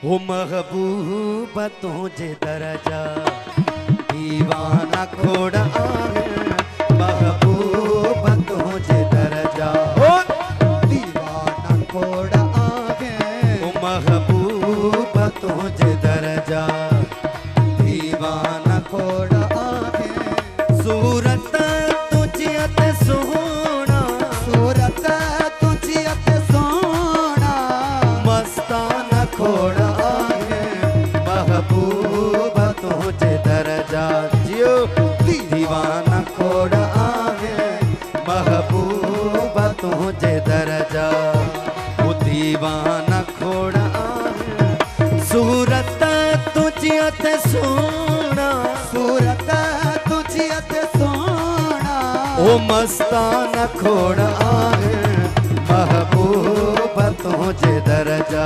ओ महबूबा तुझे दरजा दीवाना खोड़ आगे महबूबा तुझे दरजा ओ दीवाना खोड़ आगे ओ महबूबा तुझे दरजा दीवाना खोड़ आगे सूरत तुझी अते सोना सूरत तुझी अते सोना मस्ताना खोड़ आगे महबूबा तुझे दरजा जियो दीवाना खोड़ आगे महबूबा तुझे दरजा वो दीवाना खोड़ आगे सूरत तुझी अते सोना सूरत तुझी अते सोना ओ मस्ताना खोड़ आगे महबूबा तुझे दरजा